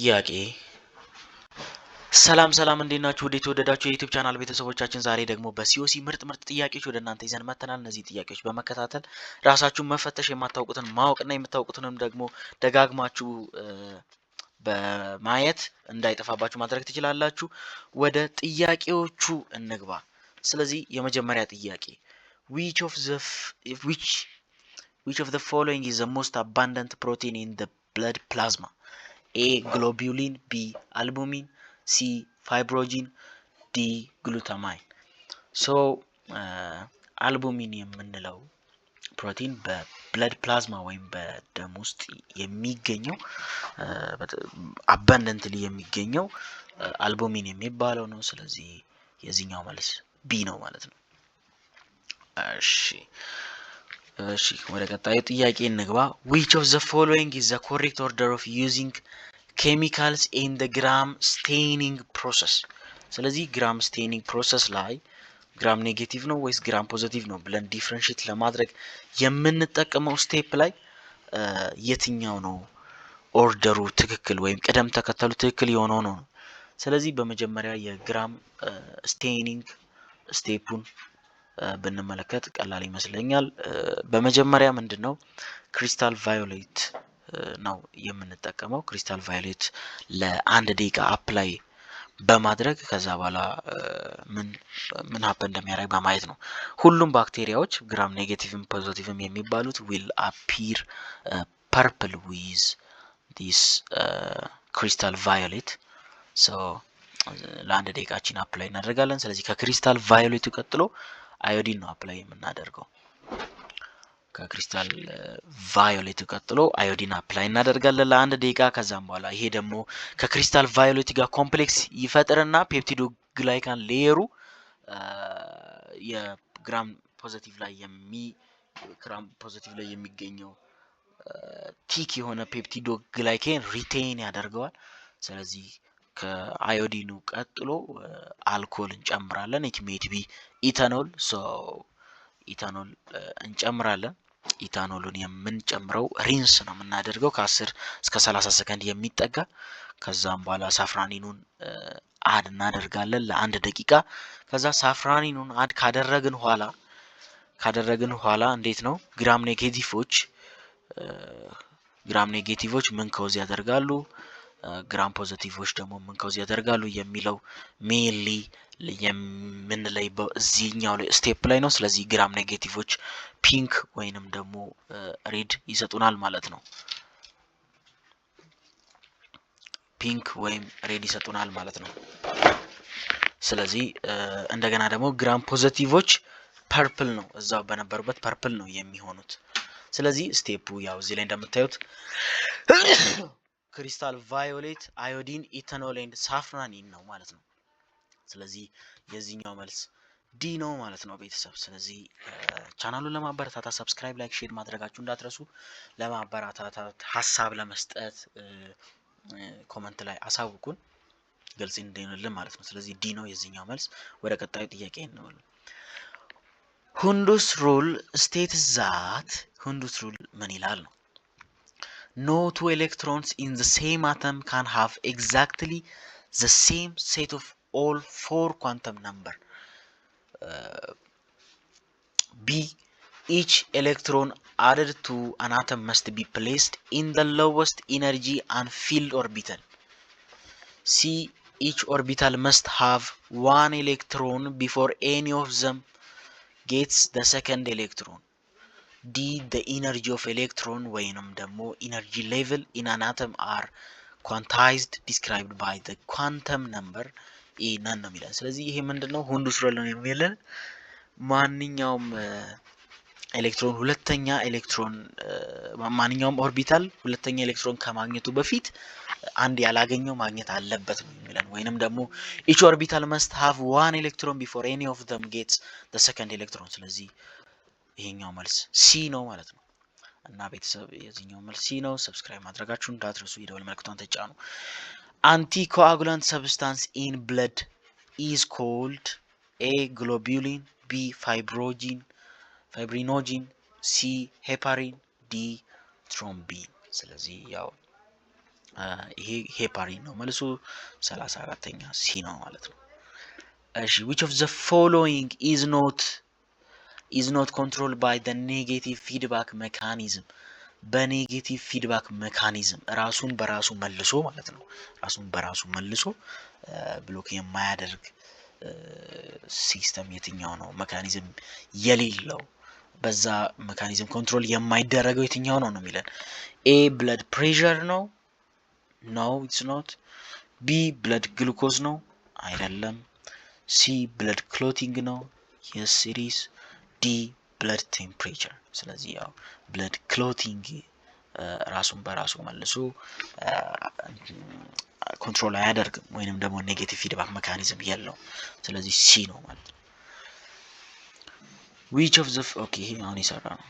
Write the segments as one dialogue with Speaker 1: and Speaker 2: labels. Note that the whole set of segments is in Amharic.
Speaker 1: ጥያቄ ሰላም እንዴት ናችሁ? ወደ ተወደዳችሁ የዩቲዩብ ቻናል ቤተሰቦቻችን ዛሬ ደግሞ በሲኦሲ ምርጥ ጥያቄዎች ወደ እናንተ ይዘን መጥተናል። እነዚህ ጥያቄዎች በመከታተል ራሳችሁን መፈተሽ የማታውቁትን ማወቅና የምታውቁትንም ደግሞ ደጋግማችሁ በማየት እንዳይጠፋባችሁ ማድረግ ትችላላችሁ። ወደ ጥያቄዎቹ እንግባ። ስለዚህ የመጀመሪያ ጥያቄ which of the following is the most abundant protein in the blood plasma? A. Globulin, B. Albumin, C. Fibrinogen, D. Glutamine. So አልቡሚን የምንለው ፕሮቲን በብለድ ፕላዝማ ወይም በደም ውስጥ የሚገኘው አባንደንትሊ የሚገኘው አልቡሚን የሚባለው ነው። ስለዚህ የዚህኛው መልስ ቢ ነው ማለት ነው። እሺ ወደ ቀጣዩ ጥያቄ እንግባ። which of the following is the correct order of using chemicals in the gram staining process? ስለዚህ gram staining process ላይ gram ኔጌቲቭ ነው ወይስ gram ፖዚቲቭ ነው ብለን ዲፈረንሺየት ለማድረግ የምንጠቀመው ስቴፕ ላይ የትኛው ነው ኦርደሩ ትክክል ወይም ቅደም ተከተሉ ትክክል የሆነው ነው? ስለዚህ በመጀመሪያ የግራም ስቴኒንግ ስቴፑን ብንመለከት ቀላል ይመስለኛል። በመጀመሪያ ምንድነው ክሪስታል ቫዮሌት ነው የምንጠቀመው። ክሪስታል ቫዮሌት ለአንድ ደቂቃ አፕላይ በማድረግ ከዛ በኋላ ምን ሀፕን እንደሚያደርግ በማየት ነው። ሁሉም ባክቴሪያዎች ግራም ኔጌቲቭም ፖዚቲቭም የሚባሉት will appear purple with this crystal violet so ለአንድ ደቂቃችን አፕላይ እናደርጋለን። ስለዚህ ከክሪስታል ቫዮሌቱ ቀጥሎ አዮዲን ነው አፕላይ የምናደርገው። ከክሪስታል ቫዮሌቱ ቀጥሎ አዮዲን አፕላይ እናደርጋለን ለአንድ ደቂቃ። ከዛም በኋላ ይሄ ደግሞ ከክሪስታል ቫዮሌት ጋር ኮምፕሌክስ ይፈጥርና ፔፕቲዶ ግላይካን ሌየሩ የግራም ፖዚቲቭ ላይ የሚገኘው ቲክ የሆነ ፔፕቲዶ ግላይኬን ሪቴን ያደርገዋል። ስለዚህ ከአዮዲኑ ቀጥሎ አልኮል እንጨምራለን። ኢት ሜት ቢ ኢታኖል ኢታኖል እንጨምራለን። ኢታኖሉን የምንጨምረው ሪንስ ነው የምናደርገው ከ10 እስከ 30 ሰከንድ የሚጠጋ። ከዛም በኋላ ሳፍራኒኑን አድ እናደርጋለን ለአንድ ደቂቃ። ከዛ ሳፍራኒኑን አድ ካደረግን ኋላ እንዴት ነው ግራም ኔጌቲቮች ምን ኮዝ ያደርጋሉ፣ ግራም ፖዚቲቮች ደግሞ ምን ኮዝ ያደርጋሉ የሚለው ሜንሊ የምንለይበት እዚህኛው ላይ ስቴፕ ላይ ነው። ስለዚህ ግራም ኔጌቲቮች ፒንክ ወይንም ደግሞ ሬድ ይሰጡናል ማለት ነው። ፒንክ ወይም ሬድ ይሰጡናል ማለት ነው። ስለዚህ እንደገና ደግሞ ግራም ፖዚቲቮች ፐርፕል ነው፣ እዛው በነበሩበት ፐርፕል ነው የሚሆኑት። ስለዚህ ስቴፑ ያው እዚህ ላይ እንደምታዩት ክሪስታል ቫዮሌት፣ አዮዲን፣ ኢታኖል ኤንድ ሳፍራኒን ነው ማለት ነው። ስለዚህ የዚህኛው መልስ ዲ ነው ማለት ነው ቤተሰብ። ስለዚህ ቻናሉን ለማበረታታት ሰብስክራይብ፣ ላይክ፣ ሼር ማድረጋችሁ እንዳትረሱ። ለማበረታታት ሀሳብ ለመስጠት ኮመንት ላይ አሳውቁን፣ ግልጽ እንዲሆንልን ማለት ነው። ስለዚህ ዲ ነው የዚህኛው መልስ። ወደ ቀጣዩ ጥያቄ እንመለስ። ሁንዱስ ሩል ስቴትስ ዛት ሁንዱስ ሩል ምን ይላል ነው? No two electrons in the same atom can have exactly the same set of all 4 quantum number. B. Each electron added to an atom must be placed in the lowest energy unfilled orbital. C. Each orbital must have 1 electron before any of them gets the second electron. D. The energy of electron ወይንም ደግሞ energy level in an atom are quantized described by the quantum number. ነን ነው የሚለን። ስለዚህ ይሄ ምንድነው ሁንዱስ ሩል ነው የሚለን ማንኛውም ኦርቢታል ሁለተኛ ኤሌክትሮን ከማግኘቱ በፊት አንድ ያላገኘው ማግኘት አለበት ነው የሚለን። ወይንም ደግሞ each orbital must have 1 electron before any of them gets the second electron። ስለዚህ ይሄኛው መልስ ሲ ነው ማለት ነው። እና ቤተሰብ የዚህኛው መልስ ሲ ነው። ሰብስክራይብ ማድረጋችሁን እንዳትረሱ፣ የደወል ምልክቱን ተጫኑ። Anticoagulant substance in blood is called A. globulin, B. fibrinogen, C. heparin, D. thrombin። ስለዚህ ያው ሄፓሪን ነው መልሱ 34ኛ ሲ ነው ማለት ነው። እሺ which of the following is not controlled by the negative feedback mechanism በኔጌቲቭ ፊድባክ ሜካኒዝም ራሱን በራሱ መልሶ ማለት ነው ራሱን በራሱ መልሶ ብሎክ የማያደርግ ሲስተም የትኛው ነው? ሜካኒዝም የሌለው በዛ ሜካኒዝም ኮንትሮል የማይደረገው የትኛው ነው የሚለን። ኤ ብለድ ፕሬሸር ነው። no it's not። ቢ ብለድ ግሉኮዝ ነው አይደለም። ሲ ብለድ ክሎቲንግ ነው yes it is። ዲ ብለድ ቴምፕሬቸር። ስለዚህ ያው ብለድ ክሎቲንግ ራሱን በራሱ መልሶ ኮንትሮል አያደርግም ወይንም ደግሞ ኔጌቲቭ ፊድባክ ሜካኒዝም የለውም። ስለዚህ ሲ ነው ማለት ነው። which of the okay ይሄ አሁን ይሰራ ነው።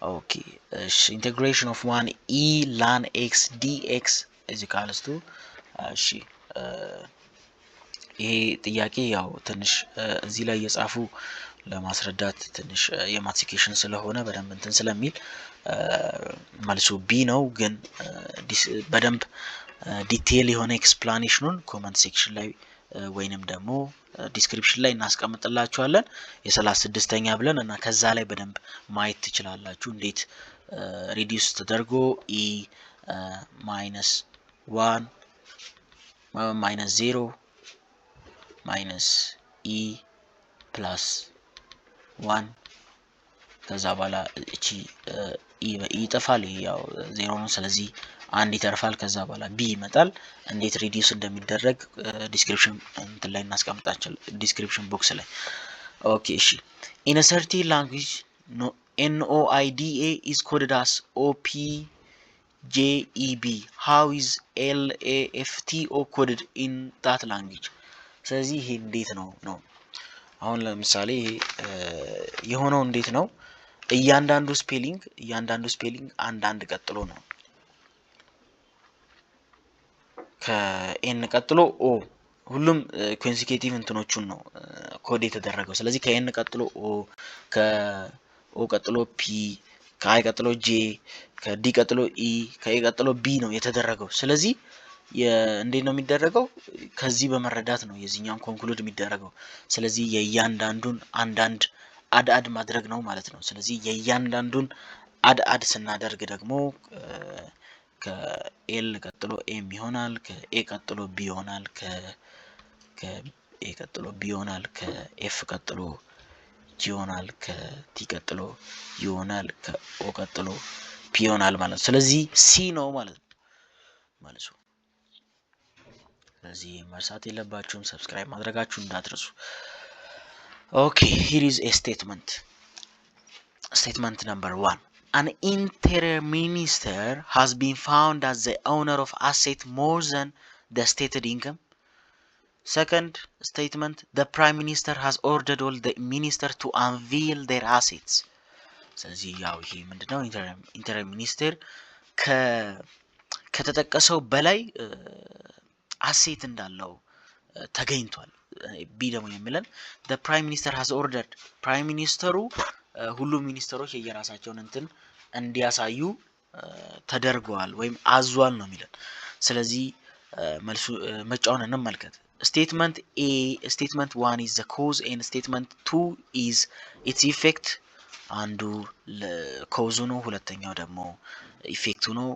Speaker 1: ኦኬ እሺ ኢንተግሬሽን ኦፍ 1 e ln x dx is equals to እሺ ይሄ ጥያቄ ያው ትንሽ እዚህ ላይ የጻፉ ለማስረዳት ትንሽ የማትሲኬሽን ስለሆነ በደንብ እንትን ስለሚል መልሱ ቢ ነው። ግን በደንብ ዲቴይል የሆነ ኤክስፕላኔሽኑን ኮመንት ሴክሽን ላይ ወይንም ደግሞ ዲስክሪፕሽን ላይ እናስቀምጥላችኋለን የ36ኛ ብለን እና ከዛ ላይ በደንብ ማየት ትችላላችሁ እንዴት ሪዲዩስ ተደርጎ e minus 1 minus 0 minus e plus 1 ከዛ በኋላ እቺ e ይጠፋል ያው 0 ነው። ስለዚህ አንድ ይተርፋል። ከዛ በኋላ ቢ ይመጣል። እንዴት ሪዲዩስ እንደሚደረግ ዲስክሪፕሽን እንትን ላይ እናስቀምጣለን ዲስክሪፕሽን ቦክስ ላይ። ኦኬ እሺ in a certain language NOIDA is coded as OPJEB how is LAFTO coded in that language? ስለዚህ ይሄ እንዴት ነው አሁን ለምሳሌ የሆነው እንዴት ነው እያንዳንዱ ስፔሊንግ አንድ ቀጥሎ ነው ከኤን ቀጥሎ ኦ ሁሉም ኮንሲኪዩቲቭ እንትኖቹን ነው ኮድ የተደረገው። ስለዚህ ከኤን ቀጥሎ ኦ ከኦ ቀጥሎ ፒ ከአይ ቀጥሎ ጄ ከዲ ቀጥሎ ኢ ከኤ ቀጥሎ ቢ ነው የተደረገው። ስለዚህ እንዴት ነው የሚደረገው? ከዚህ በመረዳት ነው የዚህኛውን ኮንክሉድ የሚደረገው። ስለዚህ የእያንዳንዱን አንዳንድ አድ ማድረግ ነው ማለት ነው። ስለዚህ የእያንዳንዱን አድ ስናደርግ ደግሞ ከኤል ቀጥሎ ኤም ይሆናል፣ ከኤ ቀጥሎ ቢ ይሆናል፣ ከኤ ቀጥሎ ቢ ይሆናል፣ ከኤፍ ቀጥሎ ጂ ይሆናል፣ ከቲ ቀጥሎ ይሆናል፣ ከኦ ቀጥሎ ፒ ይሆናል ማለት ነው። ስለዚህ ሲ ነው ማለት ነው መልሱ። ስለዚህ መርሳት የለባችሁም ሰብስክራይብ ማድረጋችሁን እንዳትረሱ። ኦኬ here is a statement number 1. An interior minister has been found as the owner of asset more than the stated income. Second statement, the prime minister has ordered all the minister to unveil their assets. ስለዚህ ያው ይሄ ምንድነው ኢንተሪየር ሚኒስቴር ከተጠቀሰው በላይ አሴት እንዳለው ተገኝቷል። ቢ ደግሞ የሚለን the prime minister has ordered prime minister ሁሉም ሚኒስተሮች የየራሳቸውን እንትን እንዲያሳዩ ተደርገዋል ወይም አዟል ነው የሚለን። ስለዚህ መልሱ መጫውን እንመልከት። statement A statement 1 is the cause and statement 2 is its effect። አንዱ ኮዙ ነው፣ ሁለተኛው ደግሞ ኢፌክቱ ነው።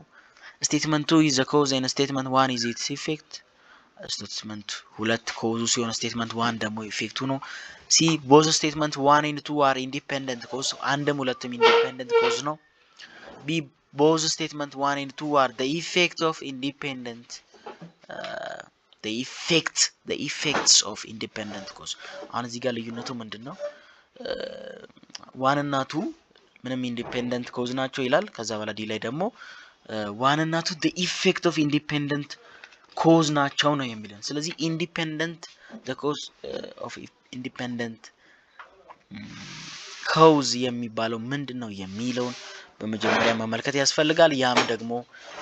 Speaker 1: statement 2 is the cause and statement 1 is its effect። ስቴትመንት 2 ኮዙ ሲሆን ስቴትመንት 1 ደግሞ ኢፌክቱ ነው። ሲ both statement 1 and 2 are independent cause አንድም ሁለቱም independent cause ነው። ቢ both statement 1 and 2 are the effect of independent the effects of independent cause። አሁን እዚህ ጋር ልዩነቱ ምንድነው? 1 እና 2 ምንም independent cause ናቸው ይላል። ከዛ በኋላ ዲ ላይ ደግሞ 1 እና 2 the effect of independent cause ናቸው ነው የሚለን። ስለዚህ independent the cause of independent cause የሚባለው ምንድነው የሚለውን በመጀመሪያ መመልከት ያስፈልጋል። ያም ደግሞ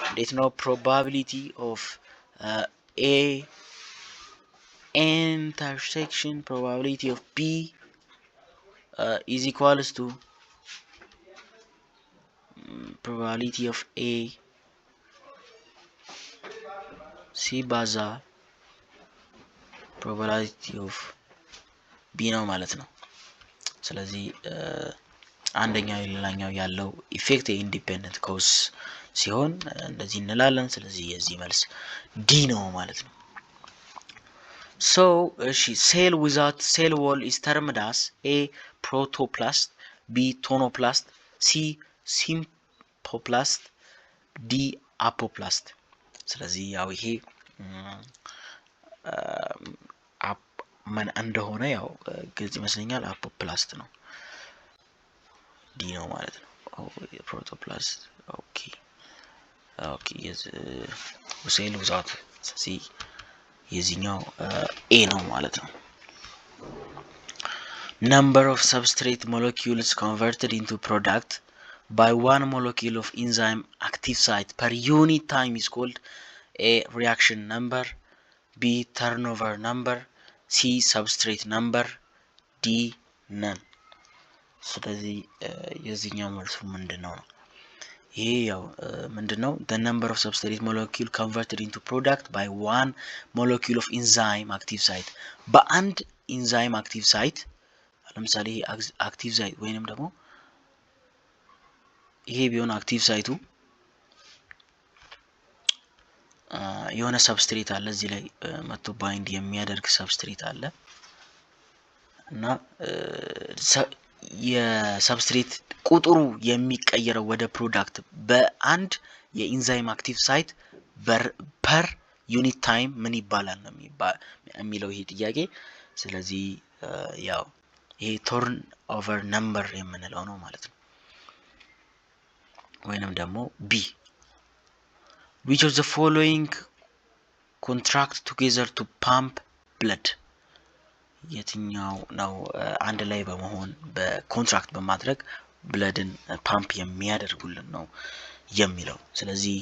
Speaker 1: እንዴት ነው probability of A intersection probability of B is equals to probability of A ሲባዛ probability of b ነው ማለት ነው። ስለዚህ አንደኛው ሌላኛው ያለው ኢፌክት የኢንዲፔንደንት ኮዝ ሲሆን እንደዚህ እንላለን። ስለዚህ የዚህ መልስ ዲ ነው ማለት ነው። So cell without cell wall is termed as A. protoplast, B. tonoplast, C. symphoplast, D. apoplast. ስለዚህ ያው ይሄ ምን እንደሆነ ያው ግልጽ ይመስለኛል። አፖፕላስት ነው ዲ ነው ማለት ነው። ፕሮቶፕላስት ኦኬ ሴል ዊዛውት ስለዚህ የዚህኛው ኤ ነው ማለት ነው። Number of substrate molecules converted into product by one molecule of enzyme active site per unit time is called A. reaction number, B. turnover number, C. substrate number, D. none. ስለዚህ የዚህኛው መልሱ ምንድነው? ይሄ ያው ምንድነው? the number of substrate molecule converted into product by one molecule of enzyme active site በአንድ ኢንዛይም አክቲቭ ሳይት ለምሳሌ አክቲቭ ሳይት ወይንም ደግሞ ይሄ ቢሆን አክቲቭ ሳይቱ የሆነ ሰብስትሬት አለ እዚህ ላይ መጥቶ ባይንድ የሚያደርግ ሰብስትሬት አለ እና የሰብስትሬት ቁጥሩ የሚቀየረው ወደ ፕሮዳክት በአንድ የኢንዛይም አክቲቭ ሳይት ፐር ዩኒት ታይም ምን ይባላል ነው የሚለው ይሄ ጥያቄ። ስለዚህ ያው ይሄ ቶርን ኦቨር ነምበር የምንለው ነው ማለት ነው። ወይንም ደግሞ ቢ which of the following contract together to pump blood የትኛው ነው አንድ ላይ በመሆን በኮንትራክት በማድረግ ብለድን ፓምፕ የሚያደርጉልን ነው የሚለው። ስለዚህ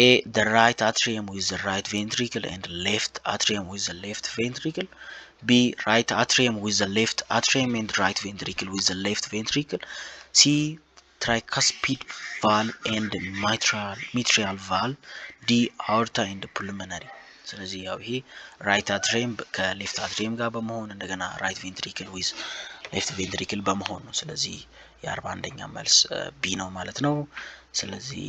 Speaker 1: A. the right atrium with the right ventricle and left atrium with the left ventricle, B. right atrium with the left atrium and right ventricle with the left ventricle, C. tricuspid valve and mitral valve, D. aorta and pulmonary. ስለዚህ ያው ይሄ ራይት አትሪየም ከሌፍት አትሪየም ጋር በመሆን እንደገና ራይት ቬንትሪክል ዊዝ ሌፍት ቬንትሪክል በመሆን ነው። ስለዚህ የ41ኛ መልስ ቢ ነው ማለት ነው። ስለዚህ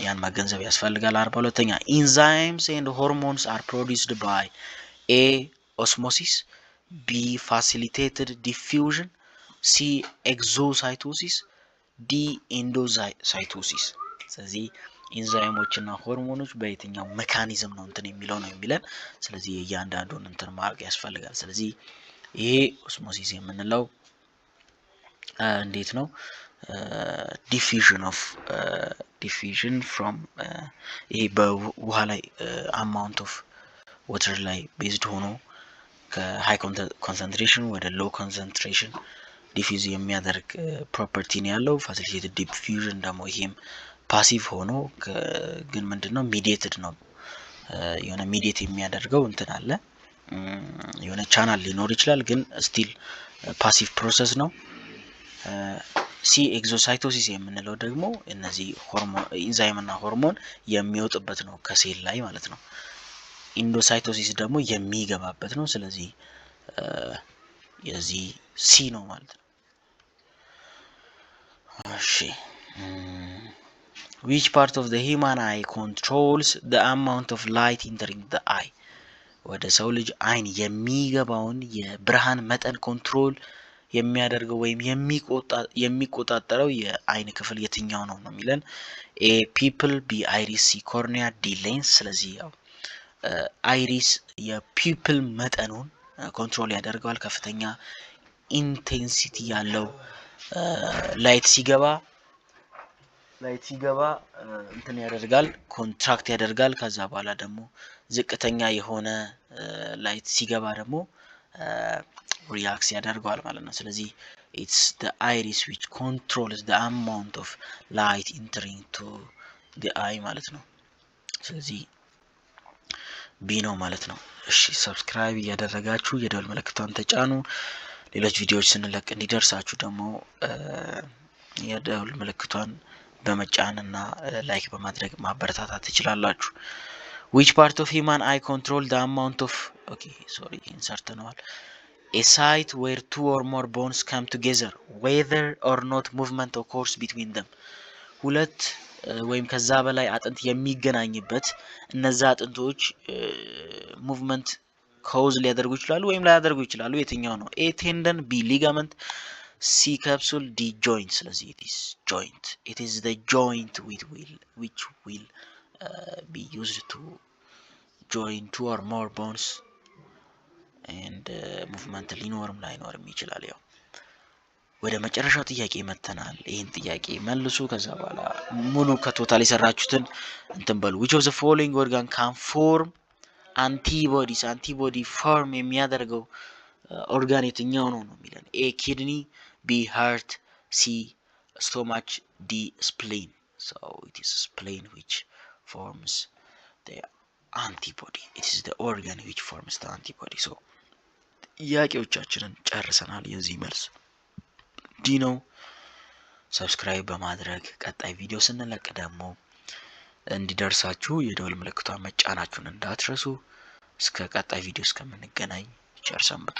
Speaker 1: ያን መገንዘብ ያስፈልጋል። 42ኛ ኢንዛይምስ ኤንድ ሆርሞንስ አር ፕሮዲውስድ ባይ ኤ ኦስሞሲስ፣ ቢ ፋሲሊቴትድ ዲፊውዥን፣ ሲ ኤግዞሳይቶሲስ፣ ዲ ኤንዶሳይቶሲስ። ስለዚህ ኢንዛይሞችና ሆርሞኖች በየትኛው ሜካኒዝም ነው እንትን የሚለው ነው የሚለን። ስለዚህ እያንዳንዱን እንትን ማድረግ ያስፈልጋል። ስለዚህ ይሄ ኦስሞሲስ የምንለው እንዴት ነው? ዲፊዥን ፍሮም ይሄ በውሃ ላይ አማውንት ኦፍ ወተር ላይ ቤዝድ ሆኖ ከሃይ ኮንሰንትሬሽን ወደ ሎው ኮንሰንትሬሽን ዲፊዝ የሚያደርግ ፕሮፐርቲ ነው ያለው። ፋሲሊቴትድ ዲፊዥን ደግሞ ይሄም ፓሲቭ ሆኖ ግን ምንድነው ሚዲየትድ ነው። የሆነ ሚዲየት የሚያደርገው እንትን አለ የሆነ ቻናል ሊኖር ይችላል ግን ስቲል ፓሲቭ ፕሮሰስ ነው። ሲ ኤግዞሳይቶሲስ የምንለው ደግሞ እነዚህ ሆርሞን ኢንዛይም እና ሆርሞን የሚወጥበት ነው ከሴል ላይ ማለት ነው። ኢንዶሳይቶሲስ ደግሞ የሚገባበት ነው። ስለዚህ የዚህ ሲ ነው ማለት ነው። እሺ which part of the human eye controls the amount of light entering the eye? ወደ ሰው ልጅ አይን የሚገባውን የብርሃን መጠን ኮንትሮል የሚያደርገው ወይም የሚቆጣጠረው የአይን ክፍል የትኛው ነው ነው የሚለን። ኤ ፒፕል፣ ቢ አይሪስ፣ ሲ ኮርኒያ፣ ዲ ሌንስ። ስለዚህ ያው አይሪስ የፒፕል መጠኑን ኮንትሮል ያደርገዋል። ከፍተኛ ኢንቴንሲቲ ያለው ላይት ሲገባ እንትን ያደርጋል ኮንትራክት ያደርጋል። ከዛ በኋላ ደግሞ ዝቅተኛ የሆነ ላይት ሲገባ ደግሞ ሪላክስ ያደርገዋል ማለት ነው። ስለዚህ it's the iris which controls the amount of light entering to the eye ማለት ነው። ስለዚህ ቢ ነው ማለት ነው። እሺ ሰብስክራይብ እያደረጋችሁ የደወል ምልክቷን ተጫኑ። ሌሎች ቪዲዮዎች ስንለቅ እንዲደርሳችሁ ደግሞ የደወል ምልክቷን በመጫንና ላይክ በማድረግ ማበረታታት ትችላላችሁ። which part of human eye control the amount of insert ነው a site where two or more bones come together whether or not movement occurs between them ሁለት ወይም ከዛ በላይ አጥንት የሚገናኝበት እነዛ አጥንቶች ሙቭመንት ኮዝ ሊያደርጉ ይችላሉ ወይም ላያደርጉ ይችላሉ የትኛው ነው a tendon b ligament c capsule d joint ስለዚህ it is the joint which will be used to join two or more bones and movement ሊኖርም ላይኖርም ይችላል ያው ወደ መጨረሻው ጥያቄ መተናል ይሄን ጥያቄ መልሱ ከዛ በኋላ ሙሉ ከቶታል የሰራችሁትን እንትን በሉ which of the following organ can form antibody form የሚያደርገው ኦርጋን የትኛው ነው የሚለን a kidney b heart c stomach d spleen so it is spleen which forms the antibody it is the organ which forms the antibody so ጥያቄዎቻችንን ጨርሰናል የዚህ መልስ ዲ ነው ሰብስክራይብ በማድረግ ቀጣይ ቪዲዮ ስንለቅ ደግሞ እንዲደርሳችሁ የደወል ምልክቷን መጫናችሁን እንዳትረሱ እስከ ቀጣይ ቪዲዮ እስከምንገናኝ ቸር ሰንብቱ